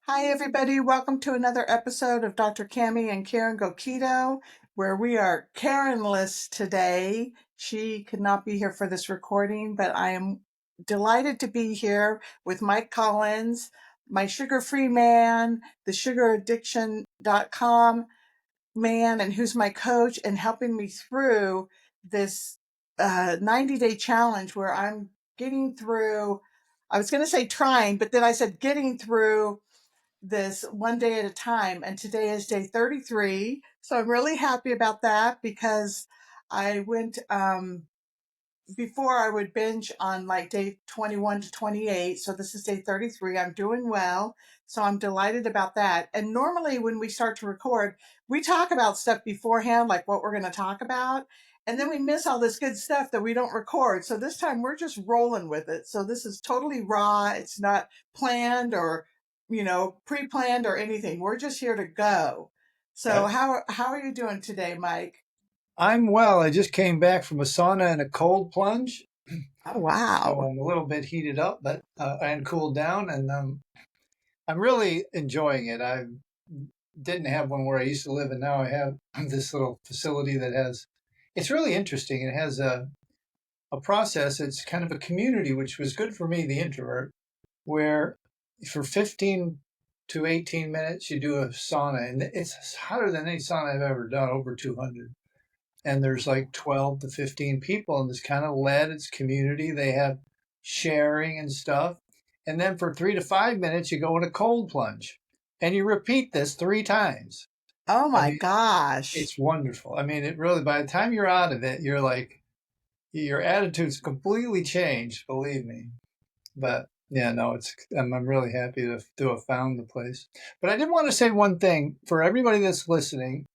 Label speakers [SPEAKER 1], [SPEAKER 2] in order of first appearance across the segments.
[SPEAKER 1] Hi, everybody. Welcome to another episode of Dr. Cammy and Karen Go Keto, where we are Karenless today. She could not be here for this recording, but I am delighted to be here with Mike Collins, my sugar-free man, the sugaraddiction.com man, and who's my coach and helping me through this 90-day challenge where I'm getting through, I was going to say trying, but then I said getting through this one day at a time. And today is day 33. So I'm really happy about that because I went, before I would binge on like day 21 to 28. So this is day 33. I'm doing well. So I'm delighted about that. And normally when we start to record, we talk about stuff beforehand, like what we're going to talk about. And then we miss all this good stuff that we don't record. So this time we're just rolling with it. So this is totally raw. It's not planned or, pre-planned or anything. We're just here to go. So
[SPEAKER 2] Uh,
[SPEAKER 1] how are you doing today, Mike?
[SPEAKER 2] I'm well. I just came back from a sauna and a cold plunge,
[SPEAKER 1] Oh,
[SPEAKER 2] so
[SPEAKER 1] wow.
[SPEAKER 2] I'm a little bit heated up, but and cooled down, and I'm really enjoying it. I didn't have one where I used to live, and now I have this little facility that has. It's really interesting. It has a process. It's kind of a community, which was good for me, the introvert, where for 15 to 18 minutes you do a sauna, and it's hotter than any sauna I've ever done, over 200. And there's like 12 to 15 people, and it's kind of led, it's community. They have sharing and stuff. And then for 3 to 5 minutes, you go in a cold plunge and you repeat this 3 times.
[SPEAKER 1] Oh
[SPEAKER 2] I
[SPEAKER 1] my
[SPEAKER 2] mean,
[SPEAKER 1] gosh.
[SPEAKER 2] it's wonderful. I mean, it really, by the time you're out of it, you're like, your attitude's completely changed, believe me. But yeah, no, I'm really happy to have found the place. But I did want to say one thing for everybody that's listening.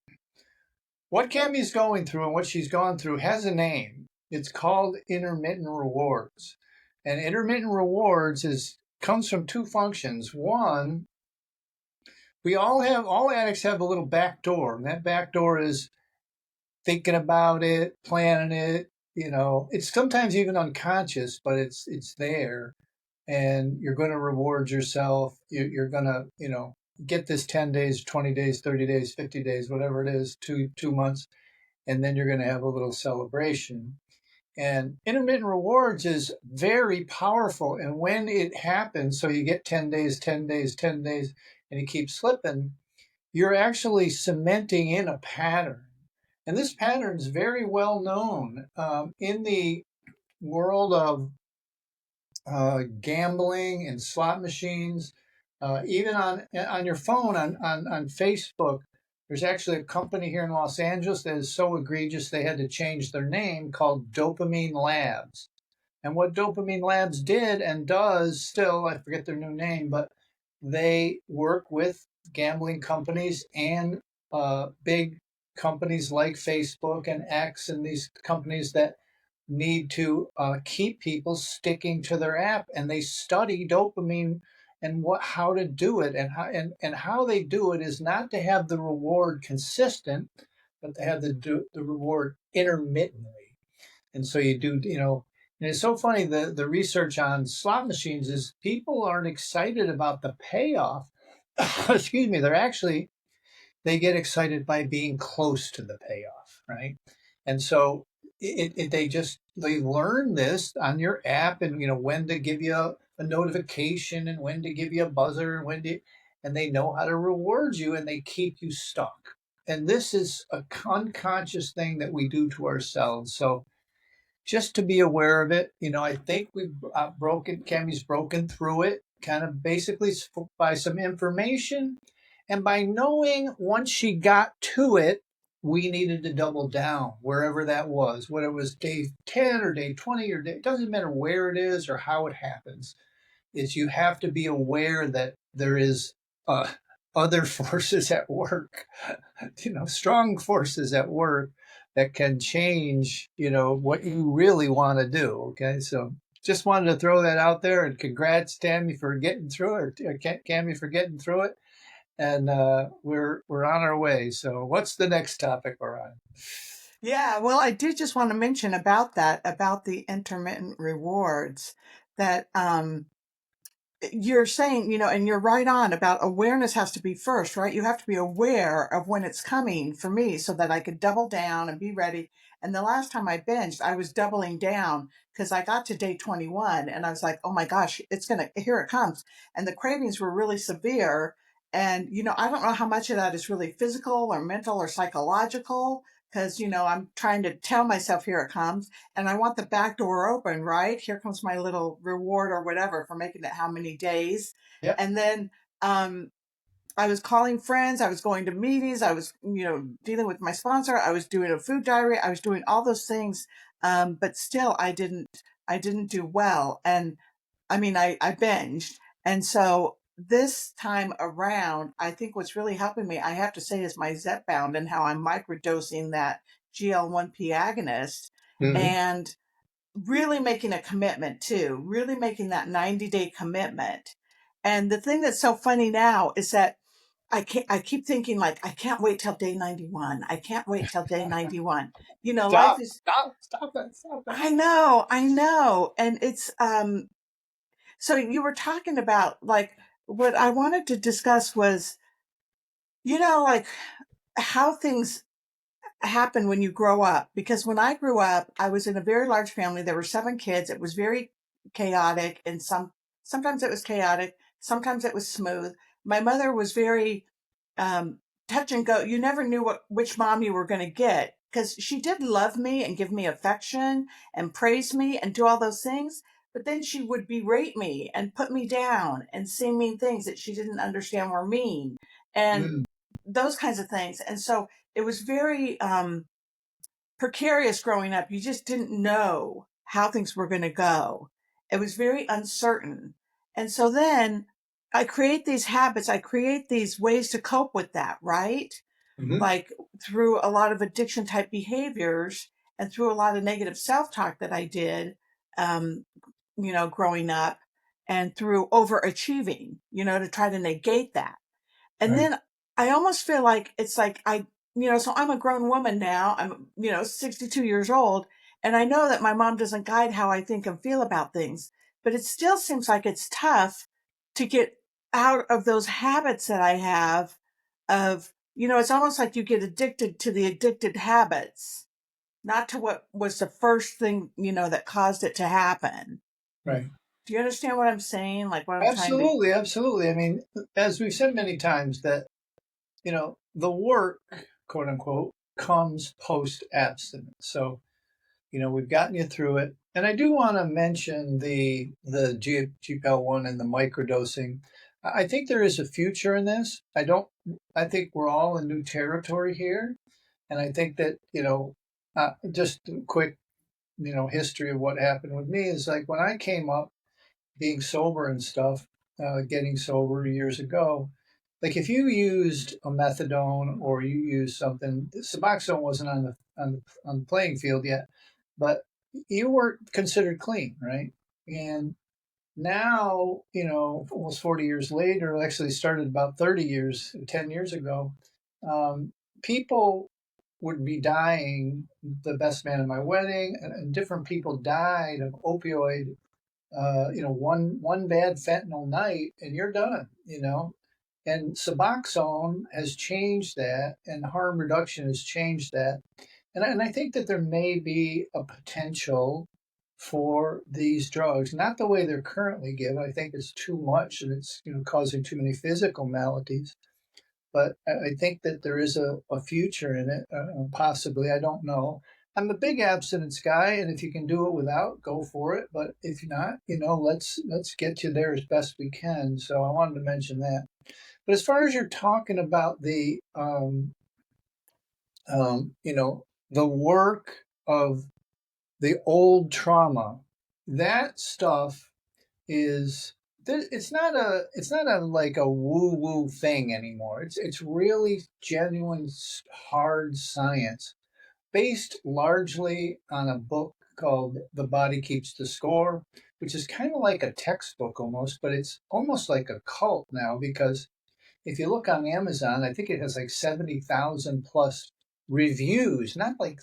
[SPEAKER 2] What Cammy's going through and what she's gone through has a name. It's called intermittent rewards. And intermittent rewards is comes from two functions. One, all addicts have a little back door, and that back door is thinking about it, planning it. It's sometimes even unconscious, but it's there, and you're going to reward yourself. You're going to get this 10 days, 20 days, 30 days, 50 days, whatever it is, 2 months, and then you're going to have a little celebration. And intermittent rewards is very powerful. And when it happens, so you get 10 days, 10 days, 10 days, and you keep slipping, you're actually cementing in a pattern. And this pattern is very well known in the world of gambling and slot machines, even on your phone, on Facebook. There's actually a company here in Los Angeles that is so egregious they had to change their name, called Dopamine Labs. And what Dopamine Labs did and does still, I forget their new name, but they work with gambling companies and big companies like Facebook and X, and these companies that need to keep people sticking to their app, and they study dopamine and how to do it, and how they do it is not to have the reward consistent, but to have the reward intermittently. And so you do, and it's so funny, the research on slot machines is people aren't excited about the payoff. Excuse me, they get excited by being close to the payoff, right? And so they learn this on your app, and when to give you a notification and when to give you a buzzer and and they know how to reward you, and they keep you stuck. And this is a unconscious thing that we do to ourselves. So just to be aware of it, I think we've Cammy's broken through it, kind of basically by some information, and by knowing once she got to it, we needed to double down wherever that was, whether it was day 10 or day 20 or day, it doesn't matter where it is or how it happens. Is you have to be aware that there is uh, other forces at work, strong forces at work that can change, what you really want to do. Okay, so just wanted to throw that out there, and congrats, Tammy, for getting through it, or Cammy for getting through it, and we're on our way. So, what's the next topic we're on?
[SPEAKER 1] Yeah, well, I did just want to mention about that, about the intermittent rewards, that you're saying, and you're right on about awareness has to be first, right? You have to be aware of when it's coming for me so that I could double down and be ready. And the last time I binged, I was doubling down because I got to day 21 and I was like, oh my gosh, here it comes. And the cravings were really severe. And, I don't know how much of that is really physical or mental or psychological because, I'm trying to tell myself, here it comes, and I want the back door open, right? Here comes my little reward or whatever for making it how many days.
[SPEAKER 2] Yep.
[SPEAKER 1] And then I was calling friends, I was going to meetings, I was, dealing with my sponsor, I was doing a food diary, I was doing all those things. But still I didn't do well. And I mean, I binged. And so this time around, I think what's really helping me, I have to say, is my Zepbound and how I'm microdosing that GL1P agonist
[SPEAKER 2] Hmm.
[SPEAKER 1] and really making a commitment too, really making that 90-day commitment. And the thing that's so funny now is that I keep thinking like, I can't wait till day 91. I can't wait till day 91. Life
[SPEAKER 2] Stop,
[SPEAKER 1] is,
[SPEAKER 2] stop, stop it, stop it.
[SPEAKER 1] I know. And it's, so you were talking about like, what I wanted to discuss was, like how things happen when you grow up. Because when I grew up, I was in a very large family. There were 7 kids. It was very chaotic, and sometimes it was chaotic, sometimes it was smooth. My mother was very um, touch and go. You never knew which mom you were going to get because she did love me and give me affection and praise me and do all those things. But then she would berate me and put me down and say mean things that she didn't understand were mean and
[SPEAKER 2] Mm,
[SPEAKER 1] those kinds of things. And so it was very precarious growing up. You just didn't know how things were going to go. It was very uncertain. And so then I create these habits, I create these ways to cope with that, right?
[SPEAKER 2] hmm.
[SPEAKER 1] Like through a lot of addiction type behaviors and through a lot of negative self talk that I did, um, growing up and through overachieving, to try to negate that. And
[SPEAKER 2] Right.
[SPEAKER 1] then I almost feel like it's like so I'm a grown woman now. I'm, 62 years old. And I know that my mom doesn't guide how I think and feel about things, but it still seems like it's tough to get out of those habits that I have of, it's almost like you get addicted to the addicted habits, not to what was the first thing, that caused it to happen.
[SPEAKER 2] Right.
[SPEAKER 1] Do you understand what I'm saying? Like what I'm trying to,
[SPEAKER 2] Absolutely, absolutely. I mean, as we've said many times, that the work, quote unquote, comes post abstinence. So we've gotten you through it. And I do want to mention the GPL1 and the microdosing. I think there is a future in this. I think we're all in new territory here. And I think that, just a quick, history of what happened with me is like when I came up being sober and stuff, getting sober years ago, like if you used a methadone or you used something, Suboxone wasn't on the playing field yet, but you weren't considered clean, right? And now, almost 40 years later, actually started about 30 years, 10 years ago, people would be dying. The best man at my wedding, and different people died of opioid, one bad fentanyl night and you're done, And Suboxone has changed that, and harm reduction has changed that. And I think that there may be a potential for these drugs, not the way they're currently given. I think it's too much and it's causing too many physical maladies. But I think that there is a future in it, possibly. I don't know. I'm a big abstinence guy, and if you can do it without, go for it. But if not, let's get you there as best we can. So I wanted to mention that. But as far as you're talking about the work of the old trauma, that stuff is it's not a like a woo woo thing anymore. It's really genuine hard science based largely on a book called The Body Keeps the Score, which is kind of like a textbook almost, but it's almost like a cult now because if you look on Amazon, I think it has like 70,000 plus reviews. Not like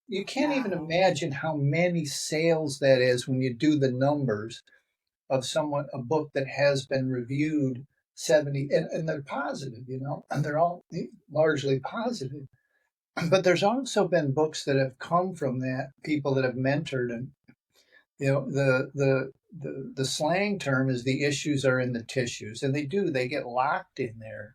[SPEAKER 2] you can't even
[SPEAKER 1] wow.
[SPEAKER 2] imagine how many sales that is when you do the numbers. of someone, a book that has been reviewed 70, and they're positive, and they're all largely positive. But there's also been books that have come from that, people that have mentored, and the slang term is the issues are in the tissues, and they get locked in there,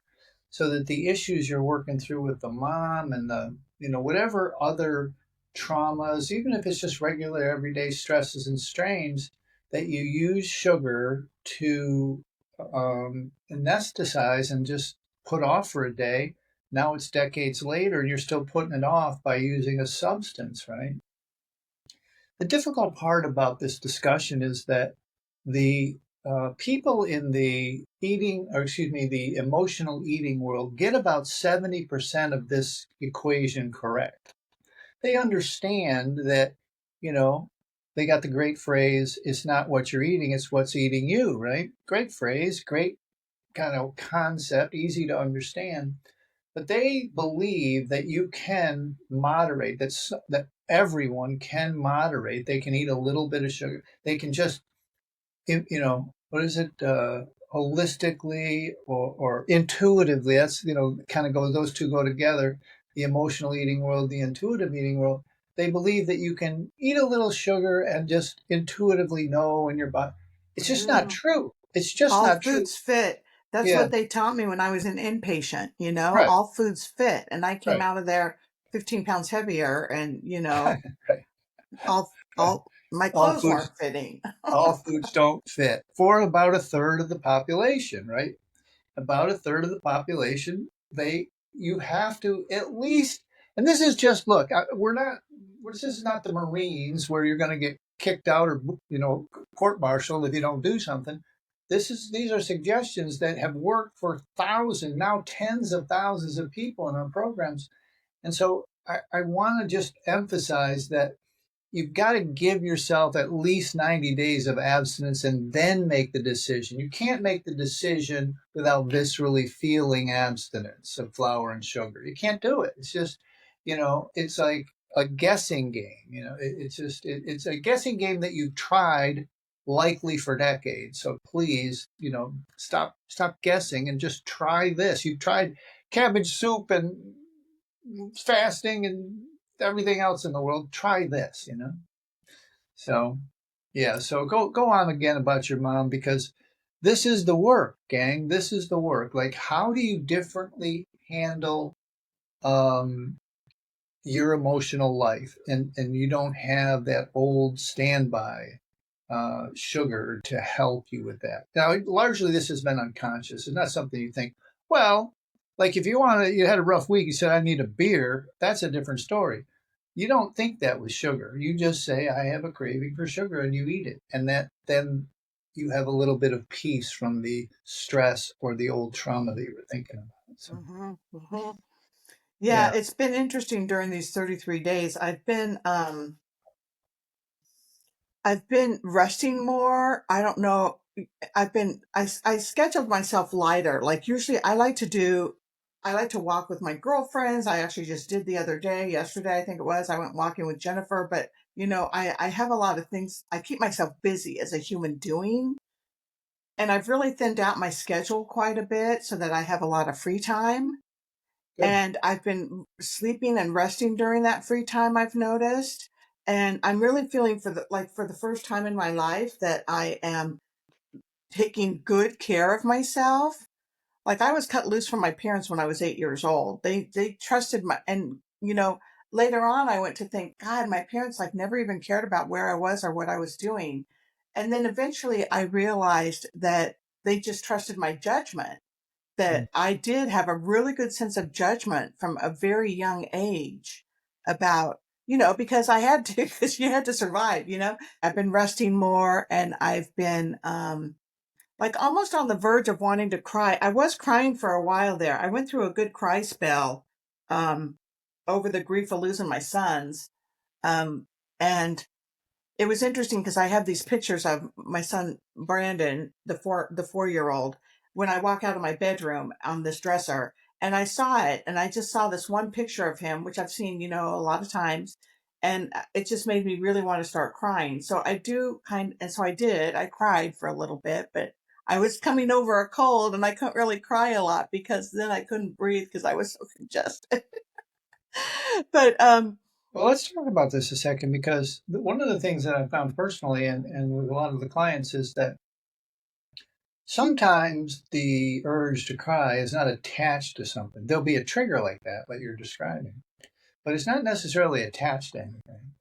[SPEAKER 2] so that the issues you're working through with the mom and the whatever other traumas, even if it's just regular everyday stresses and strains, that you use sugar to anesthetize and just put off for a day. Now it's decades later, and you're still putting it off by using a substance, right? The difficult part about this discussion is that the people in the eating, or excuse me, the emotional eating world get about 70% of this equation correct. They understand that, you know, they got the great phrase, it's not what you're eating, it's what's eating you, right? Great phrase, great kind of concept, easy to understand. But they believe that you can moderate, that everyone can moderate. They can eat a little bit of sugar. They can just, what is it? Holistically or intuitively. That's, kind of go, those two go together. The emotional eating world, the intuitive eating world. They believe that you can eat a little sugar and just intuitively know in your body. It's just not
[SPEAKER 1] Mm.
[SPEAKER 2] true. It's just
[SPEAKER 1] All
[SPEAKER 2] not true.
[SPEAKER 1] foods fit. That's
[SPEAKER 2] Yeah,
[SPEAKER 1] what they taught me when I was an inpatient,
[SPEAKER 2] right,
[SPEAKER 1] all foods fit. And I came
[SPEAKER 2] right,
[SPEAKER 1] out of there 15 pounds heavier and,
[SPEAKER 2] right.
[SPEAKER 1] all my
[SPEAKER 2] All
[SPEAKER 1] clothes
[SPEAKER 2] foods
[SPEAKER 1] weren't fitting.
[SPEAKER 2] all foods don't fit for about a third of the population, right? About a third of the population, you have to at least, and this is just, look, this is not the Marines where you're going to get kicked out or, court-martialed if you don't do something. These are suggestions that have worked for thousands, now tens of thousands of people in our programs. And so I want to just emphasize that you've got to give yourself at least 90 days of abstinence and then make the decision. You can't make the decision without viscerally feeling abstinence of flour and sugar. You can't do it. It's just, it's like a guessing game. It's a guessing game that you've tried likely for decades. So please, stop guessing and just try this. You've tried cabbage soup and fasting and everything else in the world. Try this. So, yeah, so go on again about your mom, because this is the work, gang. This is the work. Like, how do you differently handle um your emotional life, and you don't have that old standby sugar to help you with that. Now, largely this has been unconscious. It's not something you think, well, like if you had a rough week, you said, I need a beer, that's a different story. You don't think that with sugar. You just say, I have a craving for sugar, and you eat it. And then you have a little bit of peace from the stress or the old trauma that you were thinking about. So,
[SPEAKER 1] Hmm. Hmm. Yeah,
[SPEAKER 2] yeah,
[SPEAKER 1] it's been interesting during these 33 days. I've been resting more. I don't know. I scheduled myself lighter. Like usually I like to walk with my girlfriends. I actually just did the other day, yesterday, I think it was. I went walking with Jennifer, but I have a lot of things. I keep myself busy as a human doing. And I've really thinned out my schedule quite a bit so that I have a lot of free time.
[SPEAKER 2] good.
[SPEAKER 1] And I've been sleeping and resting during that free time, I've noticed. And I'm really feeling for the first time in my life that I am taking good care of myself. Like I was cut loose from my parents when I was 8 years old. They trusted and later on I went to think, God, my parents like never even cared about where I was or what I was doing. And then eventually I realized that they just trusted my judgment,
[SPEAKER 2] Mm.
[SPEAKER 1] that I did have a really good sense of judgment from a very young age about, because I had to, because you had to survive. I've been resting more and I've been, like almost on the verge of wanting to cry. I was crying for a while there. I went through a good cry spell, um, over the grief of losing my sons. And it was interesting because I have these pictures of my son Brandon, the 4-year old, when I walk out of my bedroom on this dresser, and I saw it, and I just saw this one picture of him, which I've seen, a lot of times, and it just made me really want to start crying. So I did. I cried for a little bit, but I was coming over a cold and I couldn't really cry a lot because then I couldn't breathe because I was so congested. But
[SPEAKER 2] Well, let's talk about this a second because one of the things that I found personally and with a lot of the clients is that sometimes the urge to cry is not attached to something. There'll be a trigger like that, like you're describing, but it's not necessarily attached to anything.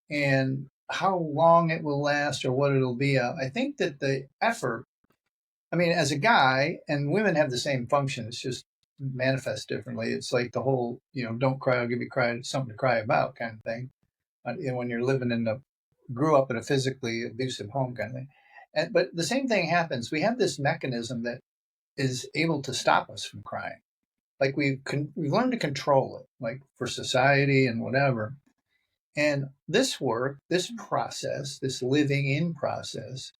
[SPEAKER 2] And how long it will last or what it'll be, I think that the effort, I mean, as a guy, and women have the same function, it's just manifest differently. It's like the whole, don't cry, I'll give you something to cry about kind of thing. When you're living grew up in a physically abusive home kind of thing. But the same thing happens. We have this mechanism that is able to stop us from crying. Like we've learned to control it, like for society and whatever. And this work, this process, this living in process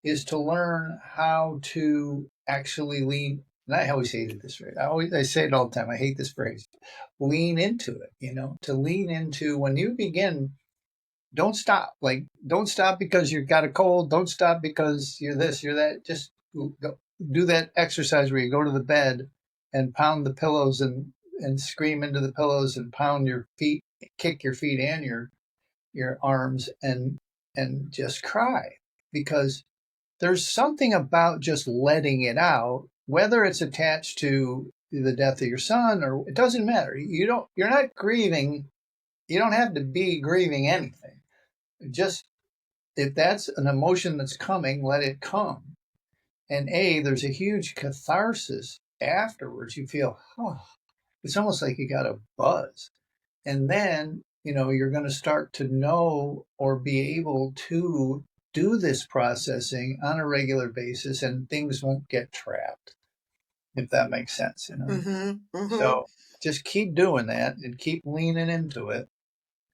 [SPEAKER 2] is to learn how to actually lean. And I always hated this phrase. I say it all the time. I hate this phrase. Lean into it, to lean into when you begin. Don't stop. Like, don't stop because you've got a cold. Don't stop because you're this, you're that. Just go, do that exercise where you go to the bed and pound the pillows and scream into the pillows and pound your feet, kick your feet and your arms and just cry because there's something about just letting it out, whether it's attached to the death of your son or it doesn't matter. You're not grieving. You don't have to be grieving anything. Just if that's an emotion that's coming, let it come. And there's a huge catharsis afterwards. You feel, oh, it's almost like you got a buzz. And then, you're going to start to know or be able to do this processing on a regular basis and things won't get trapped, if that makes sense.
[SPEAKER 1] mm-hmm.
[SPEAKER 2] So just keep doing that and keep leaning into it.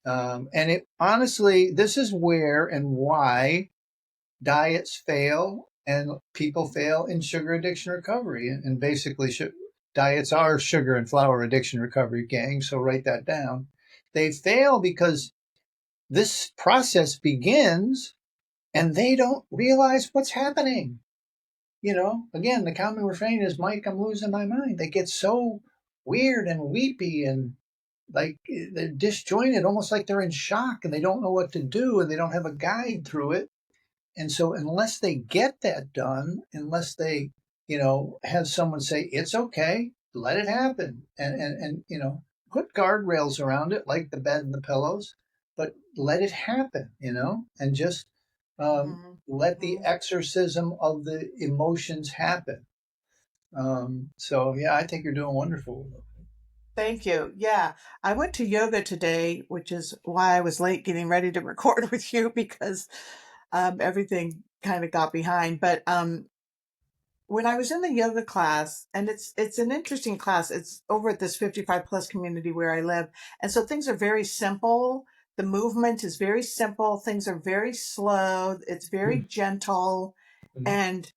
[SPEAKER 2] And it honestly, this is where and why diets fail and people fail in sugar addiction recovery. And basically, diets are sugar and flour addiction recovery, gang. So write that down. They fail because this process begins and they don't realize what's happening. Again, the common refrain is, Mike, I'm losing my mind. They get so weird and weepy and like they're disjointed, almost like they're in shock and they don't know what to do and they don't have a guide through it. And so unless they get that done, unless they, have someone say, it's okay, let it happen. And put guardrails around it, like the bed and the pillows, but let it happen, and just let the
[SPEAKER 1] Mm-hmm.
[SPEAKER 2] exorcism of the emotions happen. So yeah, I think you're doing wonderful.
[SPEAKER 1] Thank you. Yeah, I went to yoga today, which is why I was late getting ready to record with you because everything kind of got behind. But when I was in the yoga class, and it's an interesting class. It's over at this 55 plus community where I live, and so things are very simple. The movement is very simple. Things are very slow. It's very gentle, and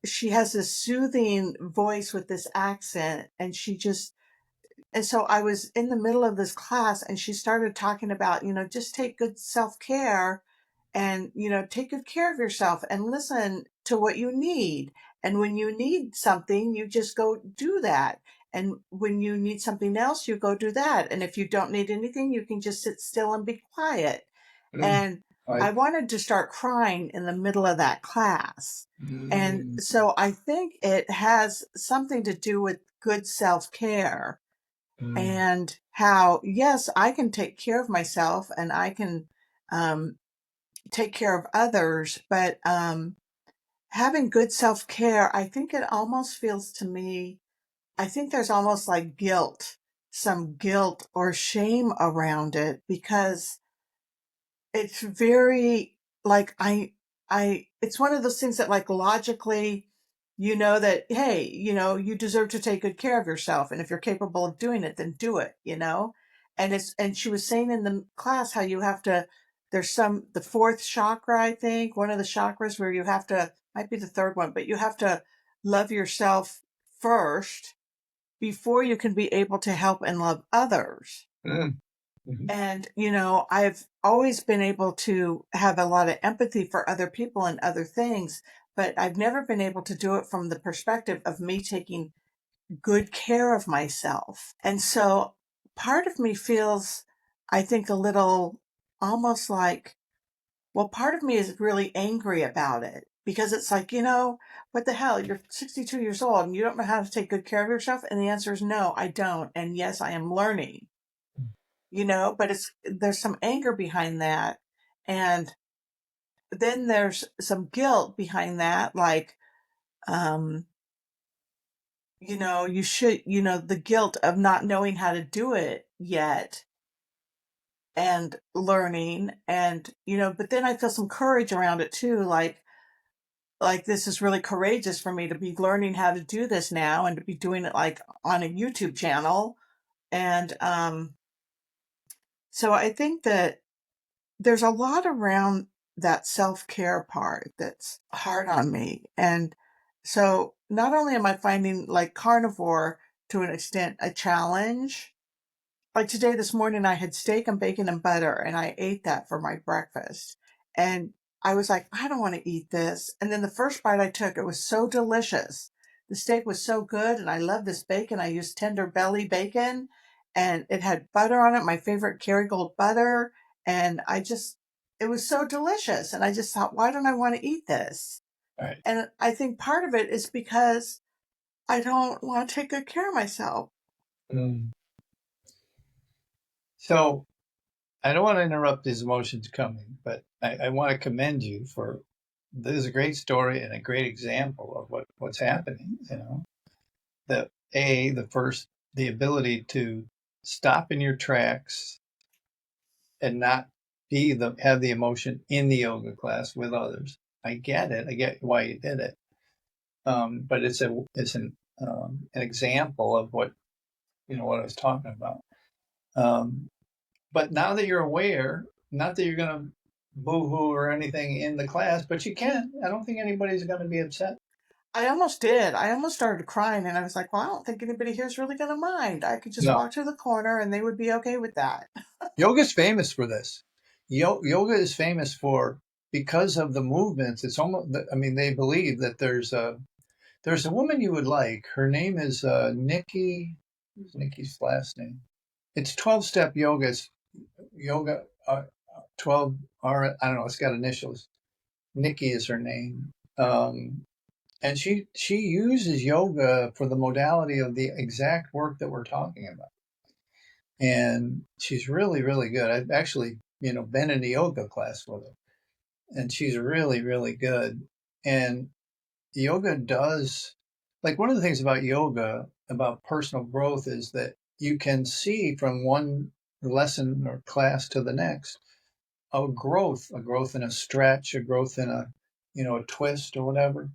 [SPEAKER 1] she has this soothing voice with this accent, and so I was in the middle of this class and she started talking about, just take good self care and, take good care of yourself and listen to what you need. And when you need something, you just go do that. And when you need something else, you go do that. And if you don't need anything, you can just sit still and be quiet. And I
[SPEAKER 2] I,
[SPEAKER 1] wanted to start crying in the middle of that class. And
[SPEAKER 2] mm,
[SPEAKER 1] so I think it has something to do with good self care
[SPEAKER 2] mm,
[SPEAKER 1] and how, yes, I can take care of myself and I can um, take care of others, but having good self care, I think it almost feels to me, I think there's almost like some guilt or shame around it because it's very like it's one of those things that like logically that hey, you deserve to take good care of yourself and if you're capable of doing it then do it. And she was saying in the class how you have to there's the fourth chakra, I think, one of the chakras where you have to, might be the third one, but you have to love yourself first before you can be able to help and love others.
[SPEAKER 2] mm. Mhm.
[SPEAKER 1] And, I've always been able to have a lot of empathy for other people and other things, but I've never been able to do it from the perspective of me taking good care of myself. And so part of me feels, I think, a little almost like, well, part of me is really angry about it because it's like, what the hell? You're 62 years old and you don't know how to take good care of yourself. And the answer is no, I don't. And yes, I am learning, but there's some anger behind that. And then there's some guilt behind that. Like, um, you should, the guilt of not knowing how to do it yet and learning and, but then I feel some courage around it too. Like this is really courageous for me to be learning how to do this now and to be doing it like on a YouTube channel. And so I think that there's a lot around that self-care part that's hard on me. And so not only am I finding like carnivore to an extent a challenge, like today, this morning, I had steak and bacon and butter, and I ate that for my breakfast. And I was like, I don't want to eat this. And then the first bite I took, it was so delicious. The steak was so good, and I love this bacon. I used tender belly bacon, and it had butter on it, my favorite Kerrygold butter. And it was so delicious. And I just thought, why don't I want to eat this?
[SPEAKER 2] Right.
[SPEAKER 1] And I think part of it is because I don't want to take good care of myself.
[SPEAKER 2] Mm. So I don't want to interrupt these emotions coming, but I want to commend you for this is a great story and a great example of what's happening. That the ability to stop in your tracks and not have the emotion in the yoga class with others. I get it. I get why you did it. But it's an example of what I was talking about. Um, but now that you're aware, not that you're going to boo-hoo or anything in the class, but you can. I don't think anybody's going to be upset.
[SPEAKER 1] I almost did. I almost started crying and I was like, well, I don't think anybody here is really going to mind. I could just
[SPEAKER 2] No,
[SPEAKER 1] walk to the corner and they would be okay with that.
[SPEAKER 2] yoga's famous for this. Yoga is famous for because of the movements. It's almost. I mean, they believe that there's a woman you would like. Her name is Nikki. What's Nikki's last name? It's 12-step yoga. It's yoga 12 R. I don't know. It's got initials. Nikki is her name. And she uses yoga for the modality of the exact work that we're talking about. And she's really, really good. I've actually, been in a yoga class with her, and she's really, really good. And yoga does, like one of the things about yoga, about personal growth is that you can see from one lesson or class to the next a growth in a stretch, a growth in a twist or whatever.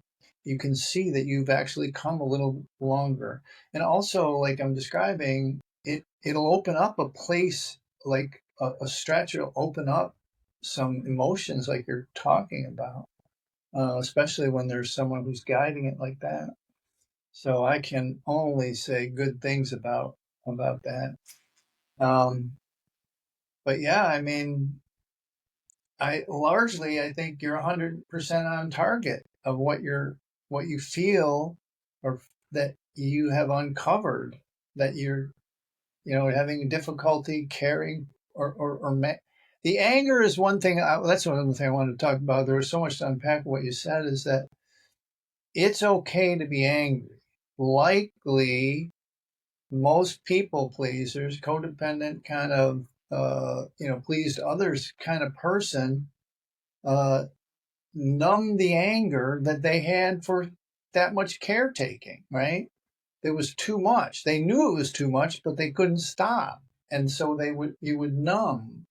[SPEAKER 2] You can see that you've actually come a little longer. And also, like I'm describing, it'll open up a place, like a stretch will open up some emotions like you're talking about, especially when there's someone who's guiding it like that. So I can only say good things about that. Um, but yeah, I mean, I think you're 100% on target of what you feel or that you have uncovered that you're having difficulty caring the anger is one thing. That's one thing I wanted to talk about. There was so much to unpack. What you said is that it's okay to be angry. Likely, most people pleasers, codependent kind of pleased others kind of person uh, numb the anger that they had for that much caretaking, right? It was too much. They knew it was too much, but they couldn't stop. And so you would numb,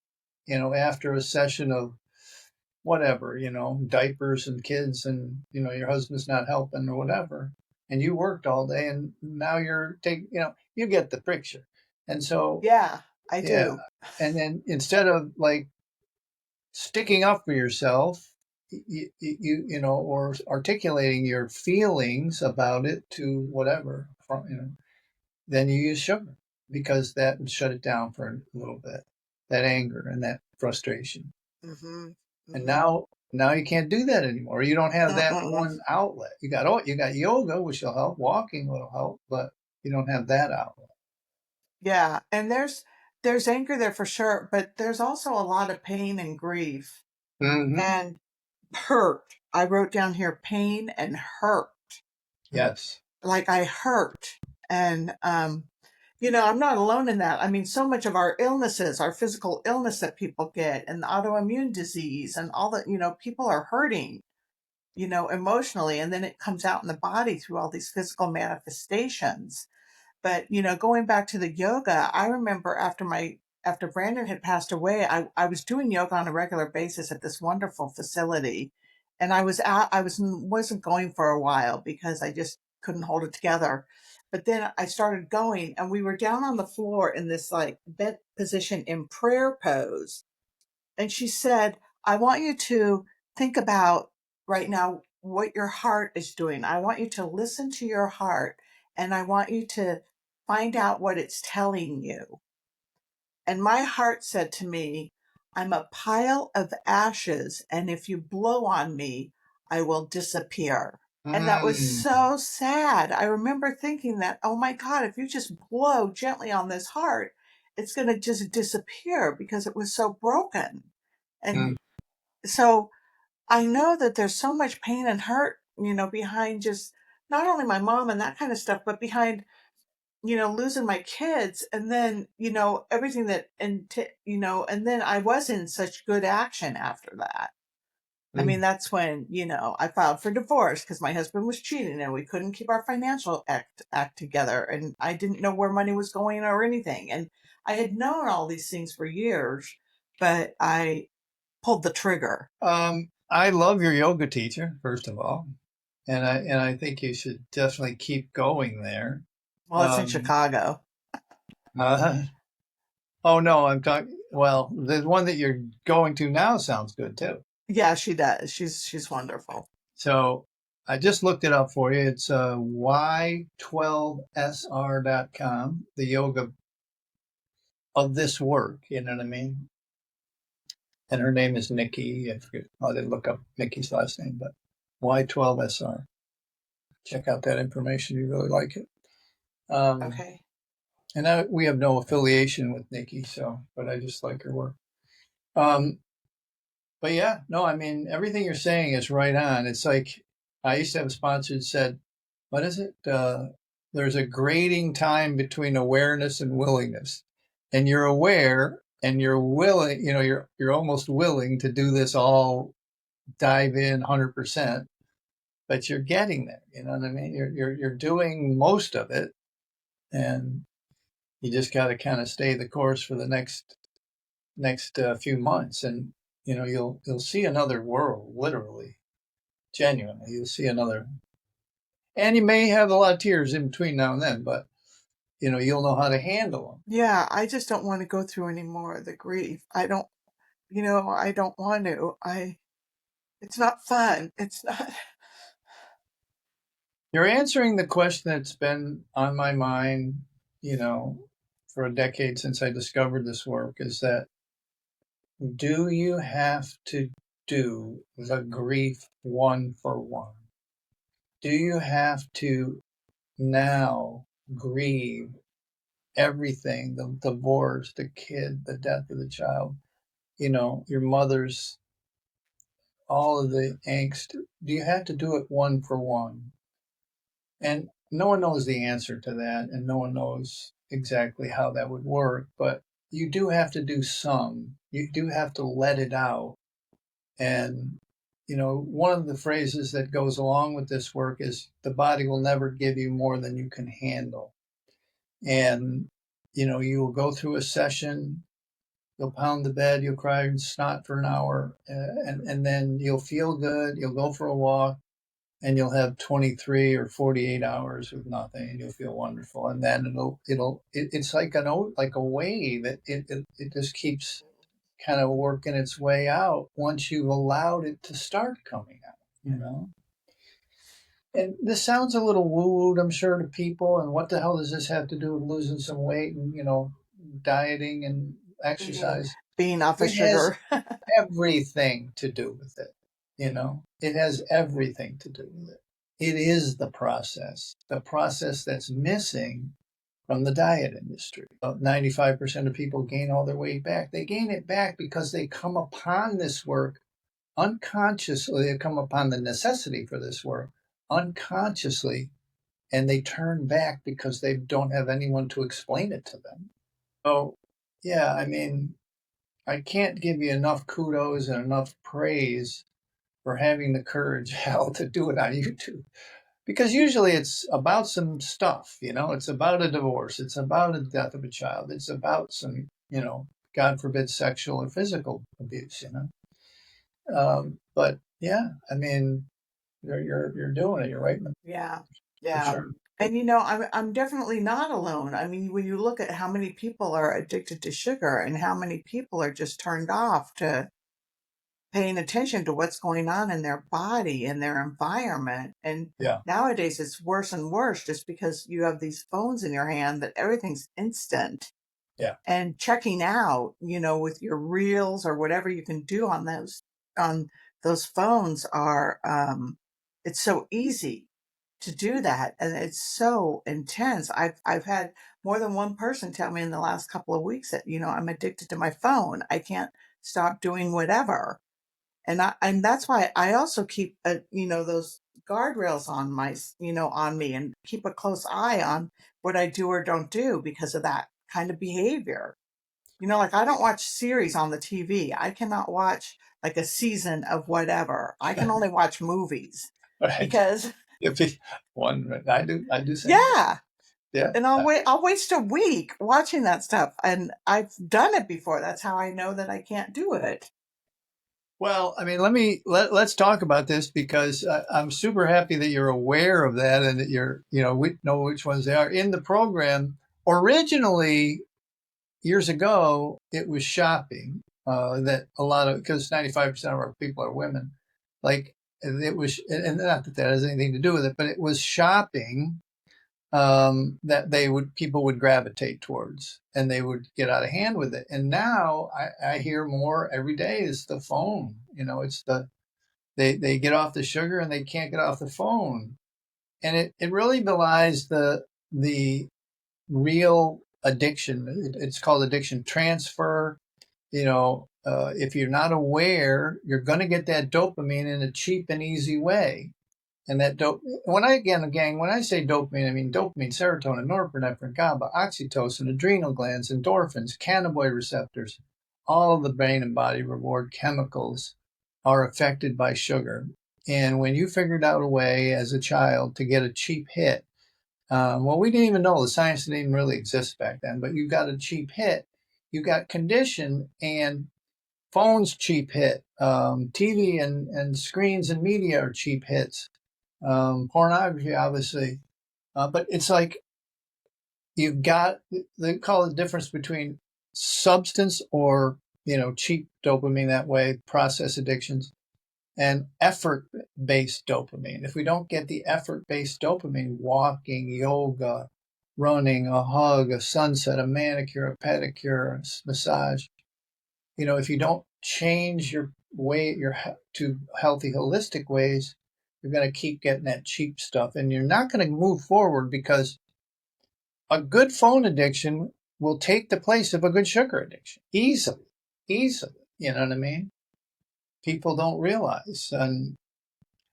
[SPEAKER 2] after a session of whatever, diapers and kids and, your husband's not helping or whatever. And you worked all day and now you're taking, you get the picture. And so,
[SPEAKER 1] Yeah, I
[SPEAKER 2] yeah.
[SPEAKER 1] do.
[SPEAKER 2] And then instead of like sticking up for yourself, or articulating your feelings about it to whatever, then you use sugar because that would shut it down for a little bit. that anger and that frustration.
[SPEAKER 1] Mhm.
[SPEAKER 2] And
[SPEAKER 1] Mhm.
[SPEAKER 2] now you can't do that anymore. You don't have that
[SPEAKER 1] Mm-mm.
[SPEAKER 2] one outlet. You got yoga, which will help, walking will help, but you don't have that outlet.
[SPEAKER 1] Yeah, and there's anger there for sure, but there's also a lot of pain and grief
[SPEAKER 2] Hmm.
[SPEAKER 1] and hurt. I wrote down here pain and hurt.
[SPEAKER 2] Yes.
[SPEAKER 1] Like I hurt. And I'm not alone in that. I mean, so much of our illnesses, our physical illness that people get and the autoimmune disease and all that, people are hurting, emotionally, and then it comes out in the body through all these physical manifestations. But, going back to the yoga, I remember after Brandon had passed away, I was doing yoga on a regular basis at this wonderful facility. And wasn't going for a while because I just couldn't hold it together. But then I started going and we were down on the floor in this like bent position in prayer pose. And she said, I want you to think about right now what your heart is doing. I want you to listen to your heart and I want you to find out what it's telling you. And my heart said to me, I'm a pile of ashes, and if you blow on me, I will disappear. And that was
[SPEAKER 2] Mm,
[SPEAKER 1] so sad. I remember thinking that, oh my God, if you just blow gently on this heart, it's going to just disappear because it was so broken.
[SPEAKER 2] mm.
[SPEAKER 1] And so I know that there's so much pain and hurt, behind just not only my mom and that kind of stuff, but behind, losing my kids and then, everything and then I was in such good action after that. I mean,
[SPEAKER 2] Mm.
[SPEAKER 1] that's when, I filed for divorce because my husband was cheating and we couldn't keep our financial act together. And I didn't know where money was going or anything. And I had known all these things for years, but I pulled the trigger.
[SPEAKER 2] I love your yoga teacher, first of all, and I think you should definitely keep going there.
[SPEAKER 1] Well, it's in
[SPEAKER 2] Um,
[SPEAKER 1] Chicago.
[SPEAKER 2] uh, oh no, I'm talking. Well, the one that you're going to now sounds good too.
[SPEAKER 1] Yeah, she does. She's wonderful.
[SPEAKER 2] So I just looked it up for you. It's y12sr.com, the yoga of this work. You know what I mean? And her name is Nikki. I forget. I didn't look up Nikki's last name, but Y12SR. Check out that information. You really like it. Um,
[SPEAKER 1] Okay.
[SPEAKER 2] we have no affiliation with Nikki, so but I just like her work. Um, but yeah, no, I mean everything you're saying is right on. It's like I used to have a sponsor that said, "What is it? There's a grading time between awareness and willingness, and you're aware and you're willing. You know, you're almost willing to do this all, dive in 100%, but you're getting there. You know what I mean? You're doing most of it, and you just got to kind of stay the course for the next few months, and you'll see another world, literally, genuinely. You'll see another, and you may have a lot of tears in between now and then, but you'll know how to handle them.
[SPEAKER 1] Yeah, I just don't want to go through any more of the grief. I don't want to. It's not fun. It's not.
[SPEAKER 2] You're answering the question that's been on my mind, you know, for a decade since I discovered this work, is that do you have to do the grief one for one? Do you have to now grieve everything, the divorce, the kid, the death of the child, your mother's, all of the angst? Do you have to do it one for one? And no one knows the answer to that, and no one knows exactly how that would work, but you do have to do some. You do have to let it out. And, one of the phrases that goes along with this work is the body will never give you more than you can handle. And, you will go through a session, you'll pound the bed, you'll cry and snot for an hour, and then you'll feel good, you'll go for a walk, and you'll have 23 or 48 hours with nothing, and you'll feel wonderful. And then it's like like a wave. It just keeps kind of working its way out once you've allowed it to start coming out. And this sounds a little woo-wooed, I'm sure, to people. And what the hell does this have to do with losing some weight and dieting? And exercise.
[SPEAKER 1] Being off of
[SPEAKER 2] It has
[SPEAKER 1] sugar.
[SPEAKER 2] everything to do with it. It has everything to do with it. It is the process that's missing from the diet industry. About 95% of people gain all their weight back. They gain it back because they come upon this work unconsciously. They come upon the necessity for this work unconsciously, and they turn back because they don't have anyone to explain it to them. So, yeah, I mean, I can't give you enough kudos and enough praise for having the courage, hell, to do it on YouTube. Because usually it's about some stuff, it's about a divorce, it's about a death of a child, it's about some, God forbid, sexual or physical abuse. But yeah, I mean, you're doing it. You're right
[SPEAKER 1] Yeah,
[SPEAKER 2] for
[SPEAKER 1] yeah.
[SPEAKER 2] sure.
[SPEAKER 1] And I'm definitely not alone. I mean, when you look at how many people are addicted to sugar and how many people are just turned off to paying attention to what's going on in their body and their environment. And
[SPEAKER 2] Yeah,
[SPEAKER 1] nowadays it's worse and worse just because you have these phones in your hand that everything's instant.
[SPEAKER 2] yeah,
[SPEAKER 1] And checking out, with your reels or whatever you can do on those phones are it's so easy to do that, and it's so intense. I've had more than one person tell me in the last couple of weeks that I'm addicted to my phone. I can't stop doing whatever, and that's why I also keep those guardrails on on me, and keep a close eye on what I do or don't do because of that kind of behavior. Like I don't watch series on the TV. I cannot watch like a season of whatever. I can only watch movies
[SPEAKER 2] right.
[SPEAKER 1] because
[SPEAKER 2] If one, I do same thing.
[SPEAKER 1] yeah,
[SPEAKER 2] Yeah.
[SPEAKER 1] and I'll waste a week watching that stuff, and I've done it before. That's how I know that I can't do it.
[SPEAKER 2] Well, I mean, let's talk about this because I'm super happy that you're aware of that and that we know which ones they are in the program. Originally, years ago, it was shopping that a lot of because 95% of our people are women. Like it was, and not that that has anything to do with it, but it was shopping that people would gravitate towards, and they would get out of hand with it. And now I hear more every day is the phone. It's they get off the sugar and they can't get off the phone, and it really belies the real addiction. It's called addiction transfer. If you're not aware, you're going to get that dopamine in a cheap and easy way. And that when I say dopamine, I mean dopamine, serotonin, norepinephrine, GABA, oxytocin, adrenal glands, endorphins, cannabinoid receptors. All of the brain and body reward chemicals are affected by sugar. And when you figured out a way as a child to get a cheap hit, well, we didn't even know the science didn't even really exist back then, but you got a cheap hit, you got conditioned, and phones cheap hit, TV and screens and media are cheap hits, pornography, obviously. But it's like you've got, they call it the difference between substance or, cheap dopamine that way, process addictions, and effort based dopamine. If we don't get the effort based dopamine, walking, yoga, running, a hug, a sunset, a manicure, a pedicure, a massage, if you don't change your way to healthy holistic ways, you're going to keep getting that cheap stuff, and you're not going to move forward because a good phone addiction will take the place of a good sugar addiction easily. You know what I mean? People don't realize. And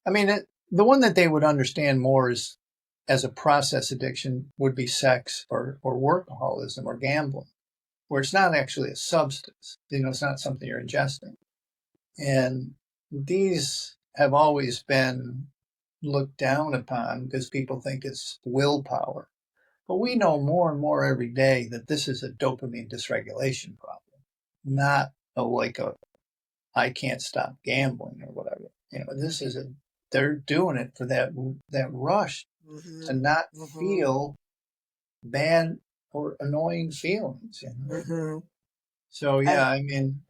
[SPEAKER 2] I mean, the one that they would understand more is as a process addiction would be sex or workaholism or gambling, where it's not actually a substance. It's not something you're ingesting. And these have always been looked down upon because people think it's willpower. But we know more and more every day that this is a dopamine dysregulation problem, not like a I can't stop gambling or whatever. This is they're doing it for that rush to
[SPEAKER 1] Hmm.
[SPEAKER 2] not
[SPEAKER 1] Hmm.
[SPEAKER 2] feel bad or annoying feelings.
[SPEAKER 1] Hmm.
[SPEAKER 2] So
[SPEAKER 1] And
[SPEAKER 2] yeah, I mean,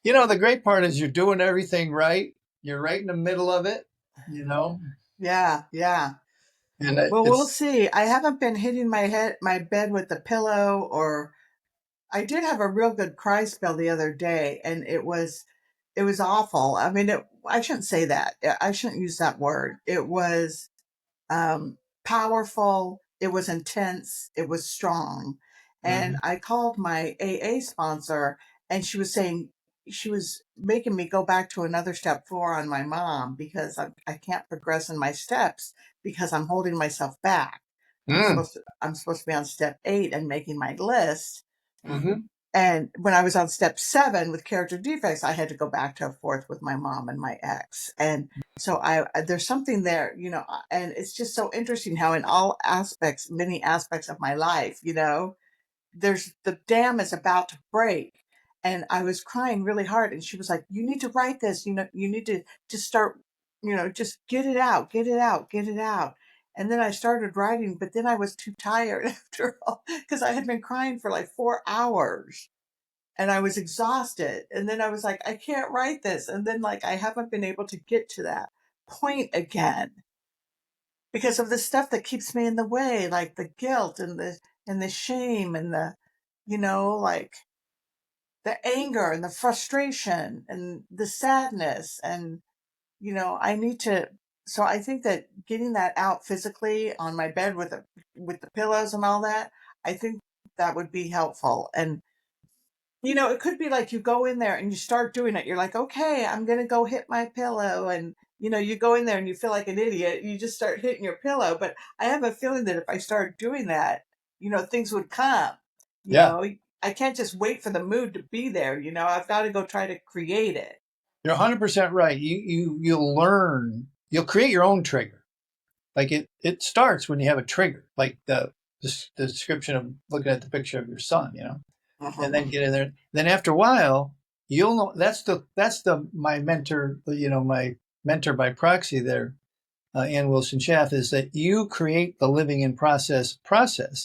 [SPEAKER 2] the great part is you're doing everything right. You're right in the middle of it, you know,
[SPEAKER 1] yeah, yeah.
[SPEAKER 2] and
[SPEAKER 1] Well, we'll
[SPEAKER 2] it's
[SPEAKER 1] see. I haven't been hitting my bed with the pillow, or I did have a real good cry spell the other day, and it was awful. I mean, I shouldn't say that. I shouldn't use that word. It was um, powerful. It was intense. It was strong. And
[SPEAKER 2] Mhm.
[SPEAKER 1] I called my AA sponsor, and she was making me go back to another step 4 on my mom because I can't progress in my steps because I'm holding myself back.
[SPEAKER 2] Mm.
[SPEAKER 1] I'm supposed to be on step 8 and making my list.
[SPEAKER 2] Mhm.
[SPEAKER 1] And when I was on step 7 with character defects, I had to go back to a fourth with my mom and my ex. And so there's something there, and it's just so interesting how in all aspects, many aspects of my life, there's the dam is about to break. And I was crying really hard. And she was like, you need to write this, you need to just start, just get it out, get it out, get it out. And then I started writing, but then I was too tired after all because I had been crying for like 4 hours and I was exhausted. And then I was like, I can't write this. And then like I haven't been able to get to that point again because of the stuff that keeps me in the way, like the guilt and the shame and like the anger and the frustration and the sadness. And I need to, so I think that getting that out physically on my bed with the pillows and all that, I think that would be helpful. And it could be like you go in there and you start doing it. You're like, okay, I'm going to go hit my pillow. And, you go in there and you feel like an idiot. You just start hitting your pillow. But I have a feeling that if I started doing that, things would come. You
[SPEAKER 2] Yeah,
[SPEAKER 1] know, I can't just wait for the mood to be there. I've got to go try to create it.
[SPEAKER 2] you're 100% right. You'll learn. You'll create your own trigger. Like it starts when you have a trigger, like the description of looking at the picture of your son, and then get in there. Then after a while, you'll know that's the my mentor, my mentor by proxy there, Ann Wilson Schaff, is that you create the living in process.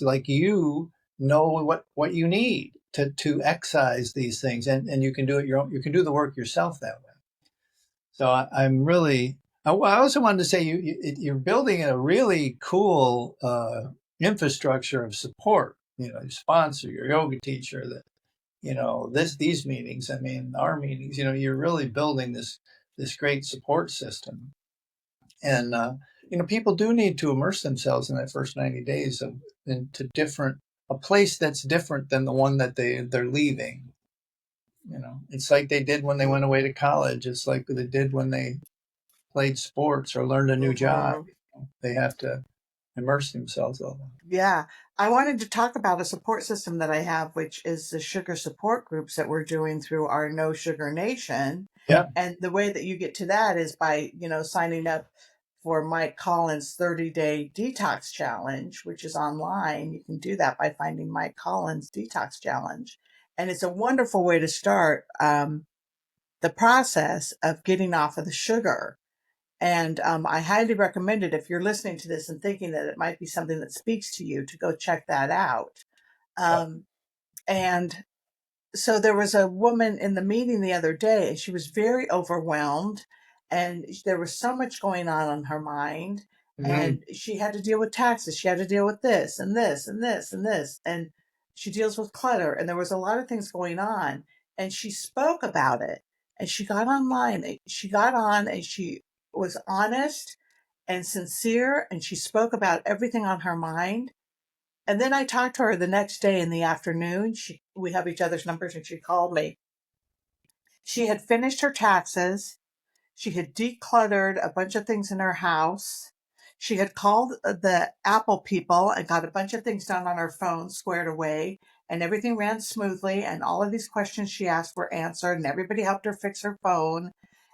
[SPEAKER 2] Like you know what you need to excise these things, and you can do it your own. You can do the work yourself that way. So I'm really. I also wanted to say you're building a really cool infrastructure of support. Your sponsor, your yoga teacher, that these meetings. I mean, our meetings. You're really building this great support system, and people do need to immerse themselves in that first 90 days into a place that's different than the one that they're leaving. It's like they did when they went away to college. It's like they did when they played sports or learned a new job.
[SPEAKER 1] Hmm.
[SPEAKER 2] They have to immerse themselves all the
[SPEAKER 1] Yeah. I wanted to talk about a support system that I have, which is the sugar support groups that we're doing through our No Sugar Nation.
[SPEAKER 2] Yeah.
[SPEAKER 1] And the way that you get to that is by, signing up for Mike Collins' 30-day detox challenge, which is online. You can do that by finding Mike Collins detox challenge. And it's a wonderful way to start the process of getting off of the sugar. And I highly recommend it if you're listening to this and thinking that it might be something that speaks to you to go check that out.
[SPEAKER 2] Yeah.
[SPEAKER 1] Um, and so there was a woman in the meeting the other day, and she was very overwhelmed, and there was so much going on her mind,
[SPEAKER 2] Hmm.
[SPEAKER 1] and she had to deal with taxes, she had to deal with this and this and this and this, and she deals with clutter, and there was a lot of things going on, and she spoke about it, and she got online, she got on, and she was honest and sincere, and she spoke about everything on her mind. And then I talked to her the next day in the afternoon. We have each other's numbers, and she called me. She had finished her taxes. She had decluttered a bunch of things in her house. She had called the Apple people and got a bunch of things done on her phone, squared away, and everything ran smoothly. And all of these questions she asked were answered, and everybody helped her fix her phone.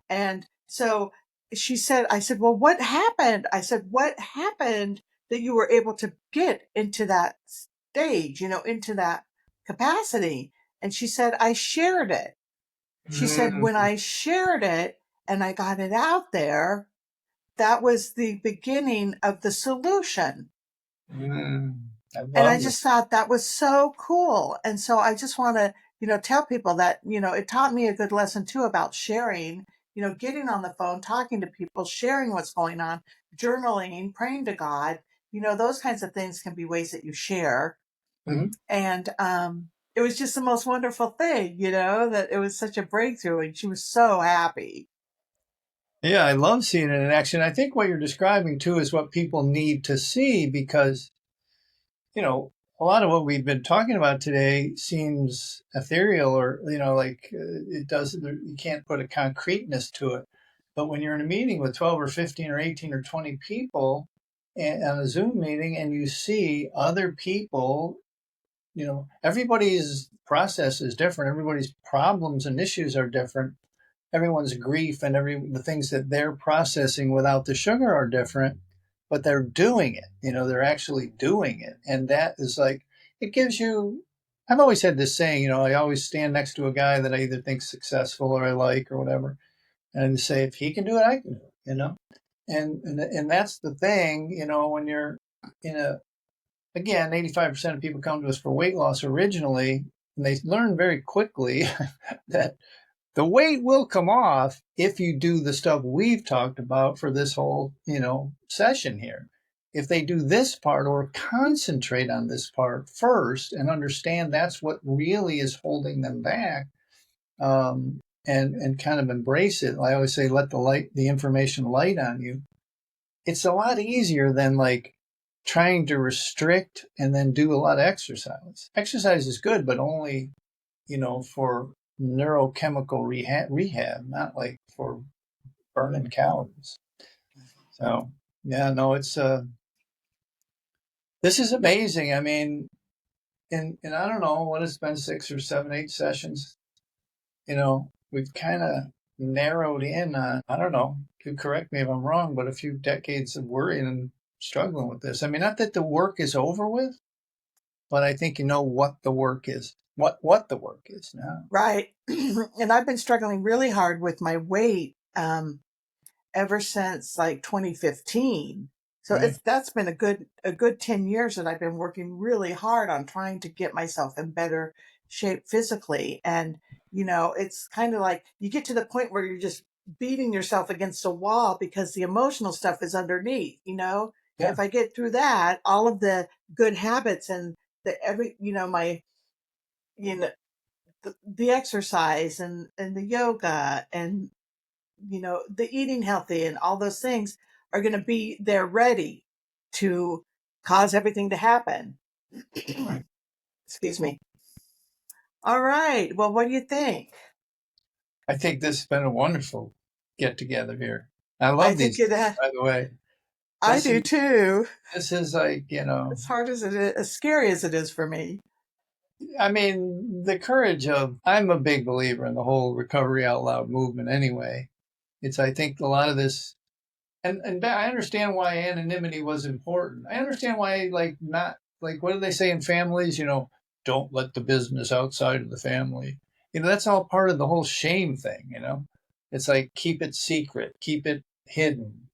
[SPEAKER 1] And so I said, well, what happened? I said, what happened that you were able to get into that stage, into that capacity? And she said, I shared it. She said, when
[SPEAKER 2] Mm.
[SPEAKER 1] I shared it and I got it out there, that was the beginning of the solution.
[SPEAKER 2] Mm. I
[SPEAKER 1] And I
[SPEAKER 2] love it.
[SPEAKER 1] just thought that was so cool. And so I just want to, tell people that, it taught me a good lesson too about sharing, getting on the phone, talking to people, sharing what's going on, journaling, praying to God, those kinds of things can be ways that you share.
[SPEAKER 2] Mhm.
[SPEAKER 1] And it was just the most wonderful thing, that it was such a breakthrough, and she was so happy.
[SPEAKER 2] Yeah, I love seeing it in action. I think what you're describing too is what people need to see because, you know, a lot of what we've been talking about today seems ethereal or, like it doesn't, you can't put a concreteness to it. But when you're in a meeting with 12 or 15 or 18 or 20 people on a Zoom meeting and you see other people, everybody's process is different. Everybody's problems and issues are different. Everyone's grief and the things that they're processing without the sugar are different, but they're doing it. They're actually doing it, and that is like it gives you. I've always had this saying. I always stand next to a guy that I either think successful or I like or whatever, and say if he can do it, I can do it. And that's the thing. When you're in a again, 85% of people come to us for weight loss originally, and they learn very quickly that the weight will come off if you do the stuff we've talked about for this whole, session here. If they do this part or concentrate on this part first and understand that's what really is holding them back, and kind of embrace it. I always say, let the information light on you. It's a lot easier than like trying to restrict and then do a lot of exercise. Exercise is good, but only for neurochemical rehab, not like for burning calories. So yeah, no, it's this is amazing. I mean, and I don't know what it's been 6 or 7, 8 sessions. We've kind of narrowed in on, I don't know, you correct me if I'm wrong, but a few decades of worrying and struggling with this. I mean, not that the work is over with, but I think you know what the work is, what the work is now.
[SPEAKER 1] Right. And I've been struggling really hard with my weight ever since like 2015. So
[SPEAKER 2] Right.
[SPEAKER 1] that's been a good 10 years that I've been working really hard on trying to get myself in better shape physically. And it's kind of like you get to the point where you're just beating yourself against a wall because the emotional stuff is underneath.
[SPEAKER 2] Yeah.
[SPEAKER 1] If I get through that, all of the good habits and my you know the exercise and the yoga and the eating healthy and all those things are going to be there ready to cause everything to happen.
[SPEAKER 2] Right.
[SPEAKER 1] Excuse me. All right. Well, what do you think?
[SPEAKER 2] I think this has been a wonderful get together here. I
[SPEAKER 1] I
[SPEAKER 2] love
[SPEAKER 1] think
[SPEAKER 2] these, by the way.
[SPEAKER 1] I
[SPEAKER 2] This
[SPEAKER 1] do
[SPEAKER 2] is
[SPEAKER 1] too.
[SPEAKER 2] this is like,
[SPEAKER 1] As hard as it is, as scary as it is for me.
[SPEAKER 2] I mean, the courage of I'm a big believer in the whole recovery out loud movement anyway. It's I think a lot of this and I understand why anonymity was important. I understand why like not like what do they say in families, don't let the business outside of the family. That's all part. Of the whole shame thing. It's like keep it secret, keep it hidden.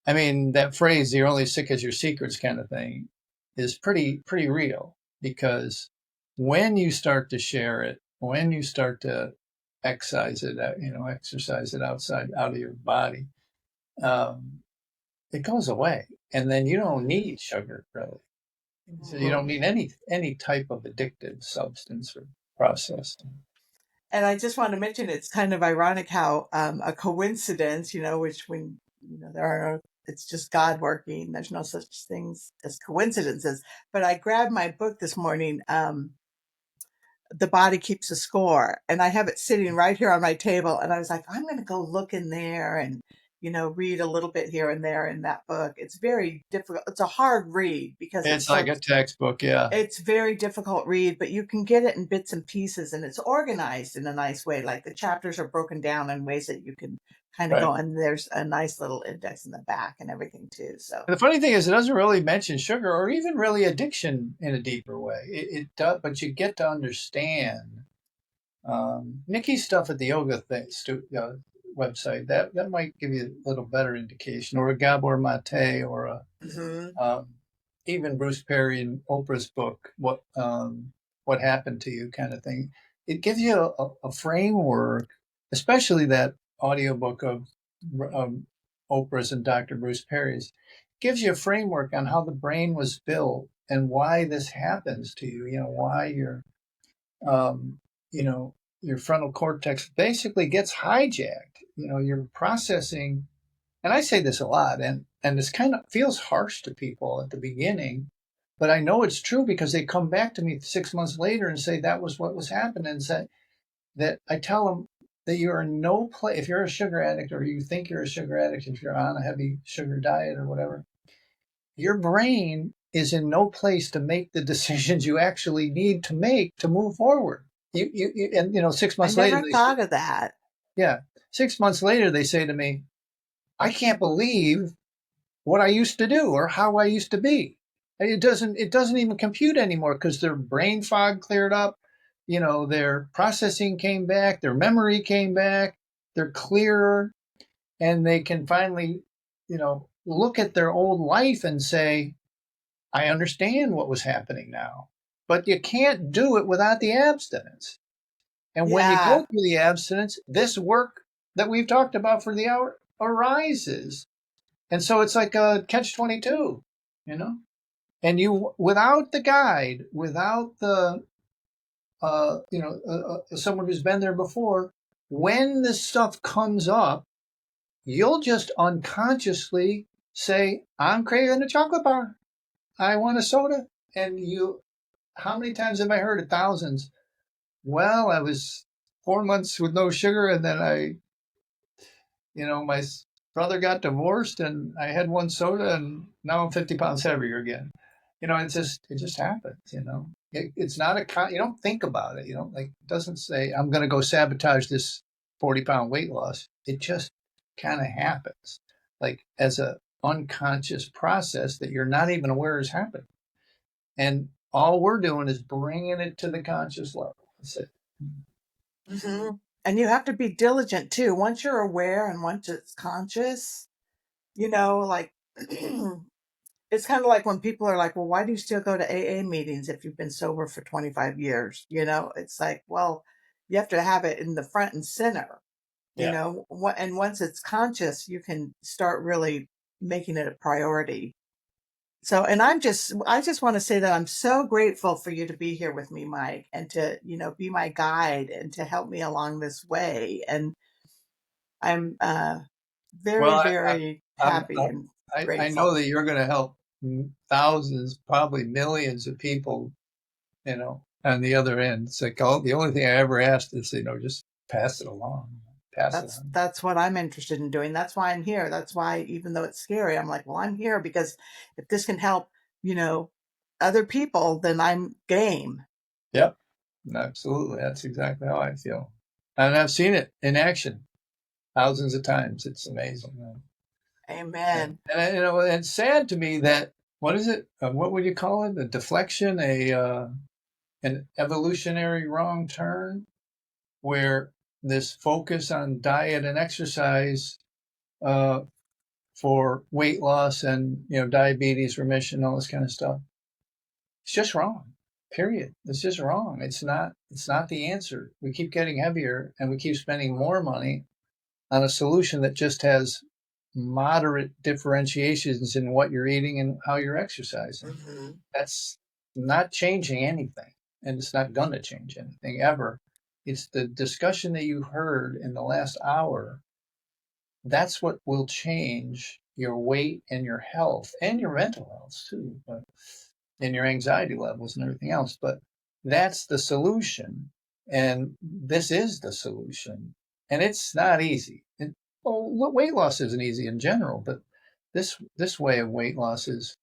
[SPEAKER 2] I mean, that phrase, "You're only sick as your secrets," kind of thing, is pretty real because when you start to share it, when you start to exercise it, exercise it out of your body, um, it goes away, and then you don't need sugar really. So you don't
[SPEAKER 1] Mhm.
[SPEAKER 2] need any type of addictive substance or process.
[SPEAKER 1] And I just want to mention it's kind of ironic how a coincidence, which when there are no, it's just God working. There's no such things as coincidences. But I grabbed my book this morning, The Body Keeps a Score, and I have it sitting right here on my table. And I was like, I'm going to go look in there and read a little bit here and there in that book. It's very difficult. It's a hard read because
[SPEAKER 2] It's like a textbook, yeah.
[SPEAKER 1] it's very difficult read, but you can get it in bits and pieces and it's organized in a nice way. Like the chapters are broken down in ways that you can kind of
[SPEAKER 2] Right.
[SPEAKER 1] go, and there's a nice little index in the back and everything too. So,
[SPEAKER 2] And the funny thing is, it doesn't really mention sugar or even really addiction in a deeper way. It does, but you get to understand Nikki's stuff at the yoga website. That might give you a little better indication, or a Gabor Mate, or a
[SPEAKER 1] mhm.
[SPEAKER 2] um, even Bruce Perry and Oprah's book, what happened to you, kind of thing. It gives you a framework, especially that audiobook of um, Oprah's and Dr. Bruce Perry's. Gives you a framework on how the brain was built and why this happens to you. Why you're um, you know, your frontal cortex basically gets hijacked. You know, you're processing, and I say this a lot, and this kind of feels harsh to people at the beginning, but I know it's true because they come back to me 6 months later and say that was what was happening. And say that I tell them that you're in no place. If you're a sugar addict, or you think you're a sugar addict, if you're on a heavy sugar diet or whatever, your brain is in no place to make the decisions you actually need to make to move forward. And 6
[SPEAKER 1] I
[SPEAKER 2] months later,
[SPEAKER 1] never thought of that.
[SPEAKER 2] yeah, 6 months later, they say to me, I can't believe what I used to do or how I used to be. It doesn't even compute anymore because their brain fog cleared up, their processing came back, their memory came back, they're clearer, and they can finally, look at their old life and say, I understand what was happening now. But you can't do it without the abstinence. And when you go
[SPEAKER 1] Yeah.
[SPEAKER 2] through the abstinence, this work that we've talked about for the hour arises. And so it's like a catch 22, you know? And you, without the guide, without the, someone who's been there before, when this stuff comes up, you'll just unconsciously say, I'm craving a chocolate bar. I want a soda. And how many times have I heard it? Thousands. Well, I was 4 months with no sugar, and then my brother got divorced, and I had one soda, and now I'm 50 pounds heavier again. It just happens. It's not you don't think about it. You don't like. It doesn't say I'm going to go sabotage this 40-pound weight loss. It just kind of happens, like as a unconscious process that you're not even aware is happening. And all we're doing is bringing it to the conscious level. That's it.
[SPEAKER 1] Hmm. And you have to be diligent too. Once you're aware and once it's conscious, like it's kind of like when people are like, well, why do you still go to AA meetings if you've been sober for 25 years? It's like, well, you have to have it in the front and center,
[SPEAKER 2] Yeah.
[SPEAKER 1] and once it's conscious, you can start really making it a priority. So, and I just want to say that I'm so grateful for you to be here with me, Mike, and to, be my guide and to help me along this way. And I'm very,
[SPEAKER 2] Well,
[SPEAKER 1] very
[SPEAKER 2] I'm,
[SPEAKER 1] happy and
[SPEAKER 2] I know
[SPEAKER 1] grateful.
[SPEAKER 2] that you're going to help thousands, probably millions of people, on the other end. It's like the only thing I ever asked is, just pass it along, pass it on.
[SPEAKER 1] That's what I'm interested in doing. That's why I'm here. That's why, even though it's scary, I'm like, well, I'm here because if this can help, you know, other people, then I'm game.
[SPEAKER 2] Yep, absolutely. That's exactly how I feel. And I've seen it in action thousands of times. It's amazing. And,
[SPEAKER 1] Amen.
[SPEAKER 2] it's sad to me that, what is it? What would you call it? A deflection, an evolutionary wrong turn, where this focus on diet and exercise uh, for weight loss and diabetes remission, all this kind of stuff, it's just wrong. Period. It's just wrong. It's not. It's not the answer. We keep getting heavier, and we keep spending more money on a solution that just has moderate differentiations in what you're eating and how you're exercising.
[SPEAKER 1] Hmm.
[SPEAKER 2] That's not changing anything, and it's not going to change anything ever. It's the discussion that you heard in the last hour. That's what will change your weight and your health and your mental health too, and your anxiety levels and everything else. But that's the solution, and this is the solution, and it's not easy. Weight loss isn't easy in general, but this way of weight loss is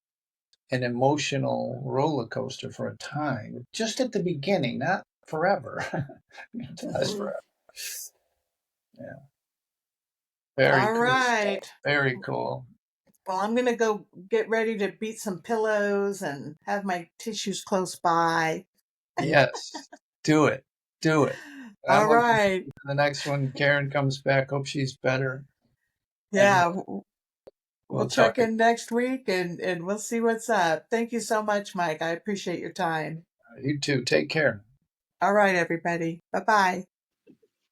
[SPEAKER 2] an emotional roller coaster for a time, just at the beginning, not forever. It lasts
[SPEAKER 1] Hmm.
[SPEAKER 2] forever. Yeah, very
[SPEAKER 1] All
[SPEAKER 2] cool stuff.
[SPEAKER 1] right.
[SPEAKER 2] Very cool.
[SPEAKER 1] Well, I'm going to go get ready to beat some pillows and have my tissues close by.
[SPEAKER 2] Yes, do it. Do it. I'm
[SPEAKER 1] All
[SPEAKER 2] looking
[SPEAKER 1] right.
[SPEAKER 2] forward to the next one. Karen comes back. Hope she's better. And
[SPEAKER 1] Yeah. We'll
[SPEAKER 2] we'll talk
[SPEAKER 1] check
[SPEAKER 2] again.
[SPEAKER 1] in next week and we'll see what's up. Thank you so much, Mike. I appreciate your time.
[SPEAKER 2] You too. Take care.
[SPEAKER 1] All right, everybody. Bye bye.